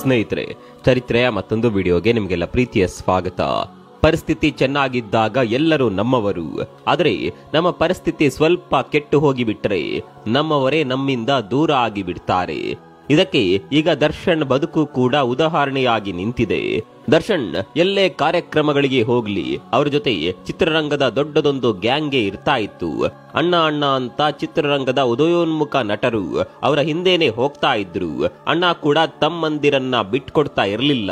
ಸ್ನೇಹಿತರೆ, ಚರಿತ್ರೆಯ ಮತ್ತೊಂದು ವಿಡಿಯೋಗೆ ನಿಮಗೆಲ್ಲ ಪ್ರೀತಿಯ ಸ್ವಾಗತ. ಪರಿಸ್ಥಿತಿ ಚೆನ್ನಾಗಿದ್ದಾಗ ಎಲ್ಲರೂ ನಮ್ಮವರು, ಆದರೆ ನಮ್ಮ ಪರಿಸ್ಥಿತಿ ಸ್ವಲ್ಪ ಕೆಟ್ಟು ಹೋಗಿಬಿಟ್ರೆ ನಮ್ಮವರೇ ನಮ್ಮಿಂದ ದೂರ ಆಗಿಬಿಡ್ತಾರೆ. ಇದಕ್ಕೆ ಈಗ ದರ್ಶನ್ ಬದುಕು ಕೂಡ ಉದಾಹರಣೆಯಾಗಿ ನಿಂತಿದೆ. ದರ್ಶನ್ ಎಲ್ಲೇ ಕಾರ್ಯಕ್ರಮಗಳಿಗೆ ಹೋಗ್ಲಿ ಅವ್ರ ಜೊತೆ ಚಿತ್ರರಂಗದ ದೊಡ್ಡದೊಂದು ಗ್ಯಾಂಗ್ಗೆ ಇರ್ತಾ ಇತ್ತು. ಅಣ್ಣ ಅಣ್ಣ ಅಂತ ಚಿತ್ರರಂಗದ ಉದಯೋನ್ಮುಖ ನಟರು ಅವರ ಹಿಂದೆನೆ ಹೋಗ್ತಾ ಇದ್ರು. ಅಣ್ಣ ಕೂಡ ತಮ್ಮಂದಿರನ್ನ ಬಿಟ್ಕೊಡ್ತಾ ಇರಲಿಲ್ಲ.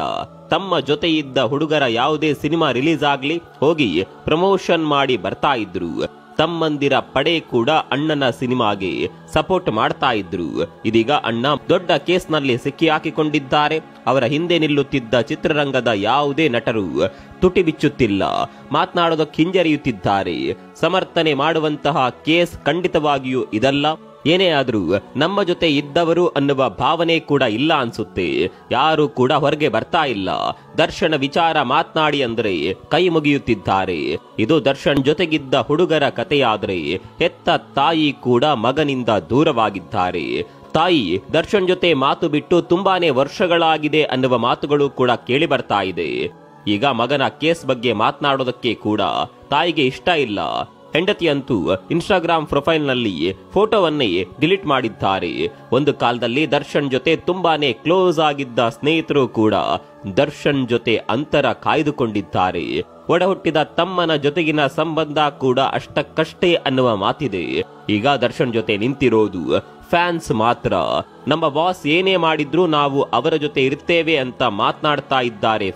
ತಮ್ಮ ಜೊತೆ ಇದ್ದ ಹುಡುಗರ ಯಾವುದೇ ಸಿನಿಮಾ ರಿಲೀಸ್ ಆಗ್ಲಿ ಹೋಗಿ ಪ್ರಮೋಷನ್ ಮಾಡಿ ಬರ್ತಾ ಇದ್ರು. ತಮ್ಮಂದಿರ ಪಡೆ ಕೂಡ ಅಣ್ಣನ ಸಿನಿಮಾಗೆ ಸಪೋರ್ಟ್ ಮಾಡ್ತಾ ಇದ್ರು. ಇದೀಗ ಅಣ್ಣ ದೊಡ್ಡ ಕೇಸ್ನಲ್ಲಿ ಸಿಕ್ಕಿ ಹಾಕಿಕೊಂಡಿದ್ದಾರೆ. ಅವರ ಹಿಂದೆ ನಿಲ್ಲುತ್ತಿದ್ದ ಚಿತ್ರರಂಗದ ಯಾವುದೇ ನಟರು ತುಟಿ ಬಿಚ್ಚುತ್ತಿಲ್ಲ, ಮಾತನಾಡೋದಕ್ಕೆ ಹಿಂಜರಿಯುತ್ತಿದ್ದಾರೆ. ಸಮರ್ಥನೆ ಮಾಡುವಂತಹ ಕೇಸ್ ಖಂಡಿತವಾಗಿಯೂ ಇದಲ್ಲ. ಏನೇ ಆದ್ರೂ ನಮ್ಮ ಜೊತೆ ಇದ್ದವರು ಅನ್ನುವ ಭಾವನೆ ಕೂಡ ಇಲ್ಲ ಅನ್ಸುತ್ತೆ. ಯಾರು ಕೂಡ ಹೊರಗೆ ಬರ್ತಾ ಇಲ್ಲ. ದರ್ಶನ್ ವಿಚಾರ ಮಾತನಾಡಿ ಅಂದ್ರೆ ಕೈ ಮುಗಿಯುತ್ತಿದ್ದಾರೆ. ಇದು ದರ್ಶನ್ ಜೊತೆಗಿದ್ದ ಹುಡುಗರ ಕಥೆಯಾದ್ರೆ ಹೆತ್ತ ತಾಯಿ ಕೂಡ ಮಗನಿಂದ ದೂರವಾಗಿದ್ದಾರೆ. ತಾಯಿ ದರ್ಶನ್ ಜೊತೆ ಮಾತು ಬಿಟ್ಟು ತುಂಬಾನೇ ವರ್ಷಗಳಾಗಿದೆ ಅನ್ನುವ ಮಾತುಗಳು ಕೂಡ ಕೇಳಿ ಬರ್ತಾ ಇದೆ. ಈಗ ಮಗನ ಕೇಸ್ ಬಗ್ಗೆ ಮಾತನಾಡೋದಕ್ಕೆ ಕೂಡ ತಾಯಿಗೆ ಇಷ್ಟ ಇಲ್ಲ. ಹೆಂಡತಿಯಂತೂ ಇನ್ಸ್ಟಾಗ್ರಾಮ್ ಪ್ರೊಫೈಲ್ ನಲ್ಲಿ ಫೋಟೋವನ್ನೇ ಡಿಲೀಟ್ ಮಾಡಿದ್ದಾರೆ. ಒಂದು ಕಾಲದಲ್ಲಿ ದರ್ಶನ್ ಜೊತೆ ತುಂಬಾನೇ ಕ್ಲೋಸ್ ಆಗಿದ್ದ ಸ್ನೇಹಿತರು ಕೂಡ ದರ್ಶನ್ ಜೊತೆ ಅಂತರ ಕಾಯ್ದುಕೊಂಡಿದ್ದಾರೆ. ಒಡಹುಟ್ಟಿದ ತಮ್ಮನ ಜೊತೆಗಿನ ಸಂಬಂಧ ಕೂಡ ಅಷ್ಟಕ್ಕಷ್ಟೇ ಅನ್ನುವ ಮಾತಿದೆ. ಈಗ ದರ್ಶನ್ ಜೊತೆ ನಿಂತಿರೋದು ಫ್ಯಾನ್ಸ್ ಮಾತ್ರ. ನಮ್ಮ ಬಾಸ್ ಏನೇ ಮಾಡಿದ್ರು ನಾವು ಅವರ ಜೊತೆ ಇರ್ತೇವೆ ಅಂತ ಮಾತನಾಡ್ತಾ ಇದ್ದಾರೆ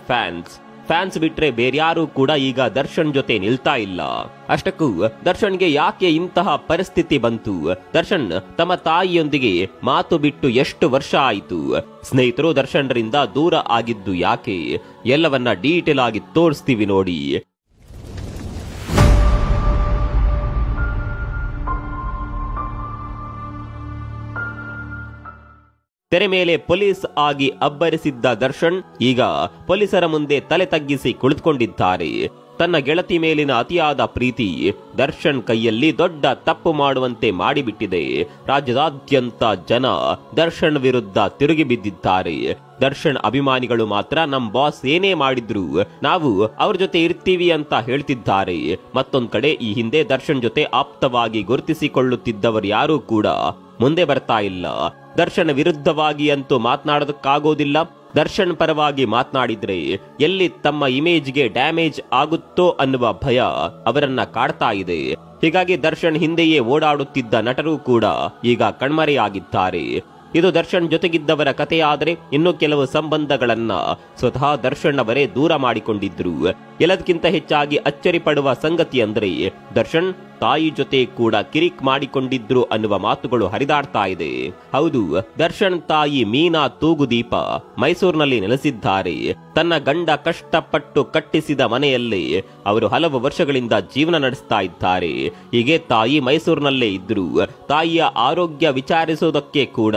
ಫ್ಯಾನ್ಸ್ ಬಿಟ್ರೆ ಬೇರ್ಯಾರು ಕೂಡ ಈಗ ದರ್ಶನ್ ಜೊತೆ ನಿಲ್ತಾ ಇಲ್ಲ. ಅಷ್ಟಕ್ಕೂ ದರ್ಶನ್ಗೆ ಯಾಕೆ ಇಂತಹ ಪರಿಸ್ಥಿತಿ ಬಂತು? ದರ್ಶನ್ ತಮ್ಮ ತಾಯಿಯೊಂದಿಗೆ ಮಾತು ಬಿಟ್ಟು ಎಷ್ಟು ವರ್ಷ ಆಯಿತು? ಸ್ನೇಹಿತರು ದರ್ಶನ್ರಿಂದ ದೂರ ಆಗಿದ್ದು ಯಾಕೆ? ಎಲ್ಲವನ್ನ ಡೀಟೇಲ್ ಆಗಿ ತೋರಿಸ್ತೀವಿ ನೋಡಿ. ತೆರೆ ಮೇಲೆ ಪೊಲೀಸ್ ಆಗಿ ಅಬ್ಬರಿಸಿದ್ದ ದರ್ಶನ್ ಈಗ ಪೊಲೀಸರ ಮುಂದೆ ತಲೆ ತಗ್ಗಿಸಿ ಕುಳಿತುಕೊಂಡಿದ್ದಾರೆ. ತನ್ನ ಗೆಳತಿ ಮೇಲಿನ ಅತಿಯಾದ ಪ್ರೀತಿ ದರ್ಶನ್ ಕೈಯಲ್ಲಿ ದೊಡ್ಡ ತಪ್ಪು ಮಾಡುವಂತೆ ಮಾಡಿಬಿಟ್ಟಿದೆ. ರಾಜ್ಯದಾದ್ಯಂತ ಜನ ದರ್ಶನ್ ವಿರುದ್ಧ ತಿರುಗಿ ಬಿದ್ದಿದ್ದಾರೆ. ದರ್ಶನ್ ಅಭಿಮಾನಿಗಳು ಮಾತ್ರ ನಮ್ ಬಾಸ್ ಏನೇ ಮಾಡಿದ್ರು ನಾವು ಅವ್ರ ಜೊತೆ ಇರ್ತೀವಿ ಅಂತ ಹೇಳ್ತಿದ್ದಾರೆ. ಮತ್ತೊಂದ್ ಕಡೆ ಈ ಹಿಂದೆ ದರ್ಶನ್ ಜೊತೆ ಆಪ್ತವಾಗಿ ಗುರುತಿಸಿಕೊಳ್ಳುತ್ತಿದ್ದವರು ಯಾರೂ ಕೂಡ ಮುಂದೆ ಬರ್ತಾ ಇಲ್ಲ. ದರ್ಶನ್ ವಿರುದ್ಧವಾಗಿ ಅಂತೂ ಮಾತನಾಡೋದಕ್ಕಾಗೋದಿಲ್ಲ. ದರ್ಶನ್ ಪರವಾಗಿ ಮಾತನಾಡಿದ್ರೆ ಎಲ್ಲಿ ತಮ್ಮ ಇಮೇಜ್ಗೆ ಡ್ಯಾಮೇಜ್ ಆಗುತ್ತೋ ಅನ್ನುವ ಭಯ ಅವರನ್ನ ಕಾಡ್ತಾ ಇದೆ. ಹೀಗಾಗಿ ದರ್ಶನ್ ಹಿಂದೆಯೇ ಓಡಾಡುತ್ತಿದ್ದ ನಟರು ಕೂಡ ಈಗ ಕಣ್ಮರೆಯಾಗಿದ್ದಾರೆ. ಇದು ದರ್ಶನ್ ಜೊತೆಗಿದ್ದವರ ಕಥೆಯಾದರೆ ಇನ್ನು ಕೆಲವು ಸಂಬಂಧಗಳನ್ನ ಸ್ವತಃ ದರ್ಶನ್ ಅವರೇ ದೂರ ಮಾಡಿಕೊಂಡಿದ್ರು. ಎಲ್ಲದಕ್ಕಿಂತ ಹೆಚ್ಚಾಗಿ ಅಚ್ಚರಿ ಪಡುವ ಸಂಗತಿ ಅಂದ್ರೆ ದರ್ಶನ್ ತಾಯಿ ಜೊತೆ ಕೂಡ ಕಿರಿಕ್ ಮಾಡಿಕೊಂಡಿದ್ರು ಅನ್ನುವ ಮಾತುಗಳು ಹರಿದಾಡ್ತಾ ಇದೆ. ಹೌದು, ದರ್ಶನ್ ತಾಯಿ ಮೀನಾ ತೂಗುದೀಪ ಮೈಸೂರಿನಲ್ಲಿ ನೆಲೆಸಿದ್ದಾರೆ. ತನ್ನ ಗಂಡ ಕಷ್ಟಪಟ್ಟು ಕಟ್ಟಿಸಿದ ಮನೆಯಲ್ಲೇ ಅವರು ಹಲವು ವರ್ಷಗಳಿಂದ ಜೀವನ ನಡೆಸ್ತಾ ಇದ್ದಾರೆ. ಹೀಗೆ ತಾಯಿ ಮೈಸೂರಿನಲ್ಲೇ ಇದ್ರು. ತಾಯಿಯ ಆರೋಗ್ಯ ವಿಚಾರಿಸೋದಕ್ಕೆ ಕೂಡ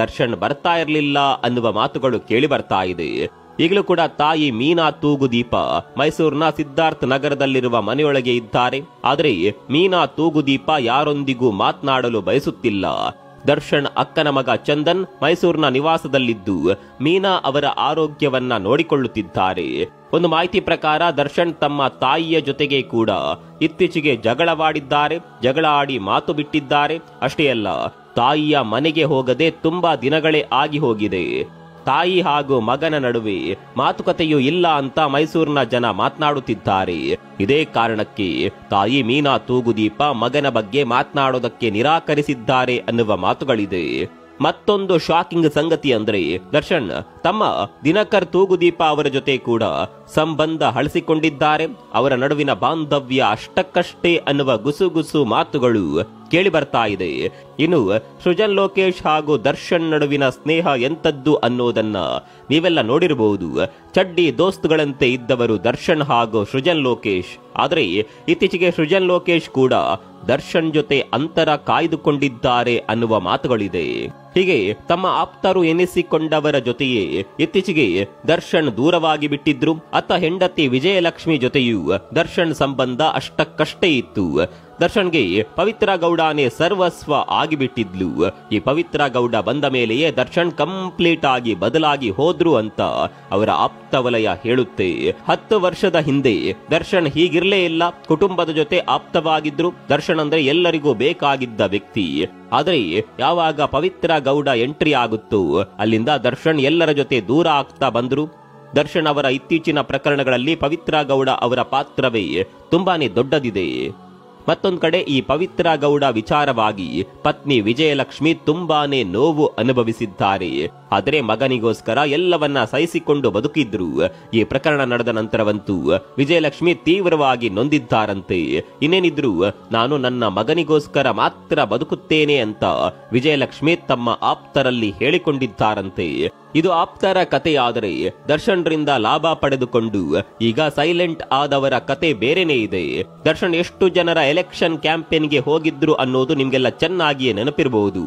ದರ್ಶನ್ ಬರ್ತಾ ಇರಲಿಲ್ಲ ಅನ್ನುವ ಮಾತುಗಳು ಕೇಳಿ ಬರ್ತಾ ಇದೆ. ಈಗಲೂ ಕೂಡ ತಾಯಿ ಮೀನಾ ತೂಗುದೀಪ ಮೈಸೂರಿನ ಸಿದ್ಧಾರ್ಥ ನಗರದಲ್ಲಿರುವ ಮನೆಯೊಳಗೆ ಇದ್ದಾರೆ. ಆದರೆ ಮೀನಾ ತೂಗುದೀಪ ಯಾರೊಂದಿಗೂ ಮಾತನಾಡಲು ಬಯಸುತ್ತಿಲ್ಲ. ದರ್ಶನ್ ಅಕ್ಕನ ಮಗ ಚಂದನ್ ಮೈಸೂರಿನ ನಿವಾಸದಲ್ಲಿದ್ದು ಮೀನಾ ಅವರ ಆರೋಗ್ಯವನ್ನ ನೋಡಿಕೊಳ್ಳುತ್ತಿದ್ದಾರೆ. ಒಂದು ಮಾಹಿತಿ ಪ್ರಕಾರ ದರ್ಶನ್ ತಮ್ಮ ತಾಯಿಯ ಜೊತೆಗೆ ಕೂಡ ಇತ್ತೀಚೆಗೆ ಜಗಳವಾಡಿದ್ದಾರೆ. ಜಗಳ ಆಡಿ ಮಾತು ಬಿಟ್ಟಿದ್ದಾರೆ. ಅಷ್ಟೇ ಅಲ್ಲ, ತಾಯಿಯ ಮನೆಗೆ ಹೋಗದೆ ತುಂಬಾ ದಿನಗಳೇ ಆಗಿ ಹೋಗಿದೆ. ತಾಯಿ ಹಾಗೂ ಮಗನ ನಡುವೆ ಮಾತುಕತೆಯೂ ಇಲ್ಲ ಅಂತ ಮೈಸೂರಿನ ಜನ ಮಾತನಾಡುತ್ತಿದ್ದಾರೆ. ಇದೇ ಕಾರಣಕ್ಕೆ ತಾಯಿ ಮೀನಾ ತೂಗುದೀಪ ಮಗನ ಬಗ್ಗೆ ಮಾತನಾಡೋದಕ್ಕೆ ನಿರಾಕರಿಸಿದ್ದಾರೆ ಅನ್ನುವ ಮಾತುಗಳಿದೆ. ಮತ್ತೊಂದು ಶಾಕಿಂಗ್ ಸಂಗತಿ ಅಂದ್ರೆ ದರ್ಶನ್ ತಮ್ಮ ದಿನಕರ್ ತೂಗುದೀಪ ಅವರ ಜೊತೆ ಕೂಡ ಸಂಬಂಧ ಹಳಿಸಿಕೊಂಡಿದ್ದಾರೆ. ಅವರ ನಡುವಿನ ಬಾಂಧವ್ಯ ಅಷ್ಟಕ್ಕಷ್ಟೇ ಅನ್ನುವ ಗುಸುಗುಸು ಮಾತುಗಳು ಕೇಳಿ ಬರ್ತಾ ಇದೆ. ಇನ್ನು ಸೃಜನ್ ಲೋಕೇಶ್ ಹಾಗೂ ದರ್ಶನ್ ನಡುವಿನ ಸ್ನೇಹ ಎಂತದ್ದು ಅನ್ನೋದನ್ನ ನೀವೆಲ್ಲ ನೋಡಿರಬಹುದು. ಚಡ್ಡಿ ದೋಸ್ತುಗಳಂತೆ ಇದ್ದವರು ದರ್ಶನ್ ಹಾಗೂ ಸೃಜನ್ ಲೋಕೇಶ್. ಆದರೆ ಇತ್ತೀಚೆಗೆ ಸೃಜನ್ ಲೋಕೇಶ್ ಕೂಡ ದರ್ಶನ್ ಜೊತೆ ಅಂತರ ಕಾಯ್ದುಕೊಂಡಿದ್ದಾರೆ ಅನ್ನುವ ಮಾತುಗಳಿದೆ. ಹೀಗೆ ತಮ್ಮ ಆಪ್ತರು ಎನಿಸಿಕೊಂಡವರ ಜೊತೆಯೇ ಇತ್ತೀಚೆಗೆ ದರ್ಶನ್ ದೂರವಾಗಿ ಬಿಟ್ಟಿದ್ರು. ಅತ್ತ ಹೆಂಡತಿ ವಿಜಯಲಕ್ಷ್ಮಿ ಜೊತೆಯೂ ದರ್ಶನ್ ಸಂಬಂಧ ಅಷ್ಟಕ್ಕಷ್ಟೇ ಇತ್ತು. ದರ್ಶನ್ಗೆ ಪವಿತ್ರ ಗೌಡನೇ ಸರ್ವಸ್ವ ಆಗಿಬಿಟ್ಟಿದ್ಲು. ಈ ಪವಿತ್ರ ಗೌಡ ಬಂದ ಮೇಲೆಯೇ ದರ್ಶನ್ ಕಂಪ್ಲೀಟ್ ಆಗಿ ಬದಲಾಗಿ ಹೋದ್ರು ಅಂತ ಅವರ ಆಪ್ತ ವಲಯ ಹೇಳುತ್ತೆ. 10 ವರ್ಷದ ಹಿಂದೆ ದರ್ಶನ್ ಹೀಗಿರ್ಲೇ ಇಲ್ಲ. ಕುಟುಂಬದ ಜೊತೆ ಆಪ್ತವಾಗಿದ್ರು. ದರ್ಶನ್ ಅಂದ್ರೆ ಎಲ್ಲರಿಗೂ ಬೇಕಾಗಿದ್ದ ವ್ಯಕ್ತಿ. ಆದ್ರೆ ಯಾವಾಗ ಪವಿತ್ರ ಗೌಡ ಎಂಟ್ರಿ ಆಗುತ್ತೋ ಅಲ್ಲಿಂದ ದರ್ಶನ್ ಎಲ್ಲರ ಜೊತೆ ದೂರ ಆಗ್ತಾ ಬಂದ್ರು. ದರ್ಶನ್ ಅವರ ಇತ್ತೀಚಿನ ಪ್ರಕರಣಗಳಲ್ಲಿ ಪವಿತ್ರ ಗೌಡ ಅವರ ಪಾತ್ರವೇ ತುಂಬಾನೇ ದೊಡ್ಡದಿದೆ. ಮತ್ತೊಂದ್ ಕಡೆ ಈ ಪವಿತ್ರ ಗೌಡ ವಿಚಾರವಾಗಿ ಪತ್ನಿ ವಿಜಯಲಕ್ಷ್ಮಿ ತುಂಬಾನೇ ನೋವು ಅನುಭವಿಸಿದ್ದಾರೆ. ಆದರೆ ಮಗನಿಗೋಸ್ಕರ ಎಲ್ಲವನ್ನ ಸಹಿಸಿಕೊಂಡು ಬದುಕಿದ್ರು. ಈ ಪ್ರಕರಣ ನಡೆದ ನಂತರವಂತೂ ವಿಜಯಲಕ್ಷ್ಮಿ ತೀವ್ರವಾಗಿ ನೊಂದಿದ್ದಾರಂತೆ. ಇನ್ನೇನಿದ್ರು ನಾನು ನನ್ನ ಮಗನಿಗೋಸ್ಕರ ಮಾತ್ರ ಬದುಕುತ್ತೇನೆ ಅಂತ ವಿಜಯಲಕ್ಷ್ಮಿ ತಮ್ಮ ಆಪ್ತರಲ್ಲಿ ಹೇಳಿಕೊಂಡಿದ್ದಾರಂತೆ. ಇದು ಆಪ್ತರ ಕಥೆಯಾದರೆ ದರ್ಶನ್ರಿಂದ ಲಾಭ ಪಡೆದುಕೊಂಡು ಈಗ ಸೈಲೆಂಟ್ ಆದವರ ಕತೆ ಬೇರೆನೇ ಇದೆ. ದರ್ಶನ್ ಎಷ್ಟು ಜನರ ಎಲೆಕ್ಷನ್ ಕ್ಯಾಂಪೇನ್ಗೆ ಹೋಗಿದ್ರು ಅನ್ನೋದು ನಿಮ್ಗೆಲ್ಲ ಚೆನ್ನಾಗಿಯೇ ನೆನಪಿರಬಹುದು.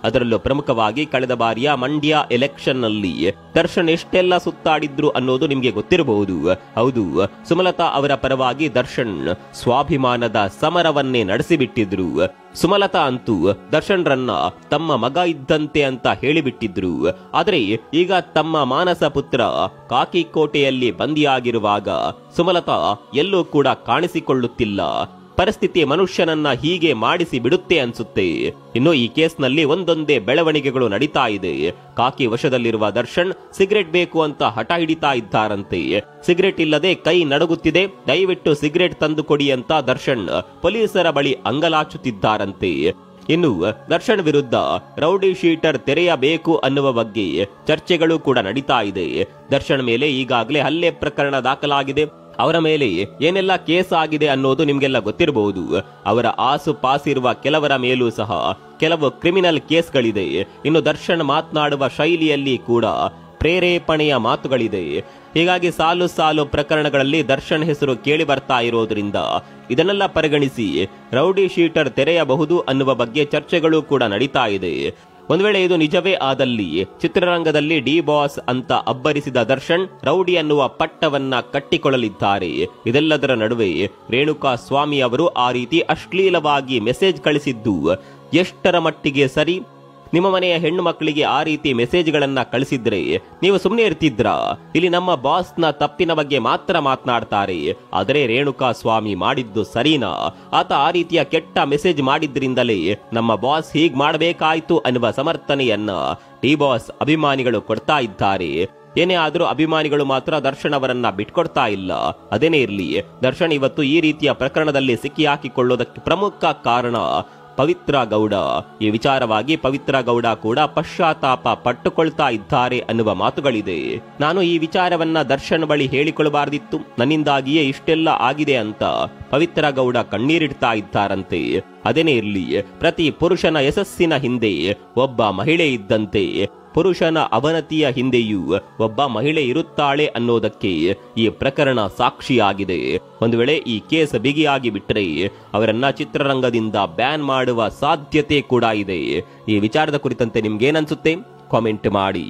ಅದರಲ್ಲೂ ಪ್ರಮುಖವಾಗಿ ಕಳೆದ ಬಾರಿಯ ಮಂಡ್ಯ ಎಲೆಕ್ಷನ್ ನಲ್ಲಿ ದರ್ಶನ್ ಎಷ್ಟೆಲ್ಲ ಸುತ್ತಾಡಿದ್ರು ಅನ್ನೋದು ನಿಮ್ಗೆ ಗೊತ್ತಿರಬಹುದು. ಹೌದು, ಸುಮಲತಾ ಅವರ ಪರವಾಗಿ ದರ್ಶನ್ ಸ್ವಾಭಿಮಾನದ ಸಮರವನ್ನೇ ನಡೆಸಿಬಿಟ್ಟಿದ್ರು. ಸುಮಲತಾ ಅಂತೂ ದರ್ಶನ್ ರನ್ನ ತಮ್ಮ ಮಗ ಇದ್ದಂತೆ ಅಂತ ಹೇಳಿಬಿಟ್ಟಿದ್ರು. ಆದರೆ ಈಗ ತಮ್ಮ ಮಾನಸ ಪುತ್ರ ಕಾಕಿಕೋಟೆಯಲ್ಲಿ ಬಂದಿಯಾಗಿರುವಾಗ ಸುಮಲತಾ ಎಲ್ಲೂ ಕೂಡ ಕಾಣಿಸಿಕೊಳ್ಳುತ್ತಿಲ್ಲ. ಪರಿಸ್ಥಿತಿ ಮನುಷ್ಯನನ್ನ ಹೀಗೆ ಮಾಡಿಸಿ ಬಿಡುತ್ತೆ ಅನ್ಸುತ್ತೆ. ಇನ್ನು ಈ ಕೇಸ್ನಲ್ಲಿ ಒಂದೊಂದೇ ಬೆಳವಣಿಗೆಗಳು ನಡೀತಾ ಇದೆ. ಕಾಕಿ ವಶದಲ್ಲಿರುವ ದರ್ಶನ್ ಸಿಗರೆಟ್ ಬೇಕು ಅಂತ ಹಠ ಹಿಡಿತಾ ಇದ್ದಾರಂತೆ. ಸಿಗರೆಟ್ ಇಲ್ಲದೆ ಕೈ ನಡುಗುತ್ತಿದೆ, ದಯವಿಟ್ಟು ಸಿಗರೆಟ್ ತಂದು ಕೊಡಿ ಅಂತ ದರ್ಶನ್ ಪೊಲೀಸರ ಬಳಿ ಅಂಗಲಾಚುತ್ತಿದ್ದಾರಂತೆ. ಇನ್ನು ದರ್ಶನ್ ವಿರುದ್ಧ ರೌಡಿ ಶೀಟರ್ ತೆರೆಯಬೇಕು ಅನ್ನುವ ಬಗ್ಗೆ ಚರ್ಚೆಗಳು ಕೂಡ ನಡೀತಾ ಇದೆ. ದರ್ಶನ್ ಮೇಲೆ ಈಗಾಗಲೇ ಹಲ್ಲೆ ಪ್ರಕರಣ ದಾಖಲಾಗಿದೆ. ಅವರ ಮೇಲೆ ಏನೆಲ್ಲ ಕೇಸ್ ಆಗಿದೆ ಅನ್ನೋದು ನಿಮ್ಗೆಲ್ಲ ಗೊತ್ತಿರಬಹುದು. ಅವರ ಆಸು ಪಾಸಿರುವ ಕೆಲವರ ಮೇಲೂ ಸಹ ಕೆಲವು ಕ್ರಿಮಿನಲ್ ಕೇಸ್ಗಳಿದೆ. ಇನ್ನು ದರ್ಶನ್ ಮಾತನಾಡುವ ಶೈಲಿಯಲ್ಲಿ ಕೂಡ ಪ್ರೇರೇಪಣೆಯ ಮಾತುಗಳಿದೆ. ಹೀಗಾಗಿ ಸಾಲು ಸಾಲು ಪ್ರಕರಣಗಳಲ್ಲಿ ದರ್ಶನ್ ಹೆಸರು ಕೇಳಿ ಬರ್ತಾ ಇರೋದ್ರಿಂದ ಇದನ್ನೆಲ್ಲ ಪರಿಗಣಿಸಿ ರೌಡಿ ಶೀಟರ್ ತೆರೆಯಬಹುದು ಅನ್ನುವ ಬಗ್ಗೆ ಚರ್ಚೆಗಳು ಕೂಡ ನಡೀತಾ ಇದೆ. ಒಂದ್ ವೇಳೆ ಇದು ನಿಜವೇ ಆದಲ್ಲಿ ಚಿತ್ರರಂಗದಲ್ಲಿ ಡಿ ಬಾಸ್ ಅಂತ ಅಬ್ಬರಿಸಿದ ದರ್ಶನ್ ರೌಡಿ ಅನ್ನುವ ಪಟ್ಟವನ್ನ ಕಟ್ಟಿಕೊಳ್ಳಲಿದ್ದಾರೆ. ಇದೆಲ್ಲದರ ನಡುವೆ ರೇಣುಕಾ ಸ್ವಾಮಿ ಅವರು ಆ ರೀತಿ ಅಶ್ಲೀಲವಾಗಿ ಮೆಸೇಜ್ ಕಳಿಸಿದ್ದು ಎಷ್ಟರ ಮಟ್ಟಿಗೆ ಸರಿ? ನಿಮ್ಮ ಮನೆಯ ಹೆಣ್ಣು ಮಕ್ಕಳಿಗೆ ಆ ರೀತಿ ಮೆಸೇಜ್ಗಳನ್ನ ಕಳಿಸಿದ್ರೆ ನೀವು ಸುಮ್ಮನೆ ಇರ್ತಿದ್ರಾ? ಇಲ್ಲಿ ನಮ್ಮ ಬಾಸ್ನ ತಪ್ಪಿನ ಬಗ್ಗೆ ಮಾತ್ರ ಮಾತನಾಡ್ತಾರೆ. ಆದರೆ ರೇಣುಕಾ ಸ್ವಾಮಿ ಮಾಡಿದ್ದು ಸರಿನಾ? ಆತ ಆ ರೀತಿಯ ಕೆಟ್ಟ ಮೆಸೇಜ್ ಮಾಡಿದ್ರಿಂದಲೇ ನಮ್ಮ ಬಾಸ್ ಹೀಗ್ ಮಾಡಬೇಕಾಯ್ತು ಅನ್ನುವ ಸಮರ್ಥನೆಯನ್ನ ಡಿ ಬಾಸ್ ಅಭಿಮಾನಿಗಳು ಕೊಡ್ತಾ ಇದ್ದಾರೆ. ಏನೇ ಆದ್ರೂ ಅಭಿಮಾನಿಗಳು ಮಾತ್ರ ದರ್ಶನ್ ಅವರನ್ನ ಬಿಟ್ಕೊಡ್ತಾ ಇಲ್ಲ. ಅದೇನೇ ಇರ್ಲಿ, ದರ್ಶನ್ ಇವತ್ತು ಈ ರೀತಿಯ ಪ್ರಕರಣದಲ್ಲಿ ಸಿಕ್ಕಿ ಹಾಕಿಕೊಳ್ಳೋದಕ್ಕೆ ಪ್ರಮುಖ ಕಾರಣ ಪವಿತ್ರ ಗೌಡ. ಈ ವಿಚಾರವಾಗಿ ಪವಿತ್ರ ಗೌಡ ಕೂಡ ಪಶ್ಚಾತ್ತಾಪ ಪಟ್ಟುಕೊಳ್ತಾ ಇದ್ದಾರೆ ಅನ್ನುವ ಮಾತುಗಳಿದೆ. ನಾನು ಈ ವಿಚಾರವನ್ನ ದರ್ಶನ್ ಬಳಿ ಹೇಳಿಕೊಳ್ಳಬಾರ್ದಿತ್ತು, ನನ್ನಿಂದಾಗಿಯೇ ಇಷ್ಟೆಲ್ಲ ಆಗಿದೆ ಅಂತ ಪವಿತ್ರ ಗೌಡ ಕಣ್ಣೀರಿಡ್ತಾ ಇದ್ದಾರಂತೆ. ಅದೇನೇ ಇರ್ಲಿ, ಪ್ರತಿ ಪುರುಷನ ಯಶಸ್ಸಿನ ಹಿಂದೆ ಒಬ್ಬ ಮಹಿಳೆ ಇದ್ದಂತೆ ಪುರುಷನ ಅವನತಿಯ ಹಿಂದೆಯೂ ಒಬ್ಬ ಮಹಿಳೆ ಇರುತ್ತಾಳೆ ಅನ್ನೋದಕ್ಕೆ ಈ ಪ್ರಕರಣ ಸಾಕ್ಷಿಯಾಗಿದೆ. ಒಂದು ವೇಳೆ ಈ ಕೇಸ್ ಬಿಗಿಯಾಗಿ ಬಿಟ್ಟರೆ ಅವರನ್ನ ಚಿತ್ರರಂಗದಿಂದ ಬ್ಯಾನ್ ಮಾಡುವ ಸಾಧ್ಯತೆ ಕೂಡ ಇದೆ. ಈ ವಿಚಾರದ ಕುರಿತಂತೆ ನಿಮ್ಗೇನನ್ಸುತ್ತೆ? ಕಾಮೆಂಟ್ ಮಾಡಿ.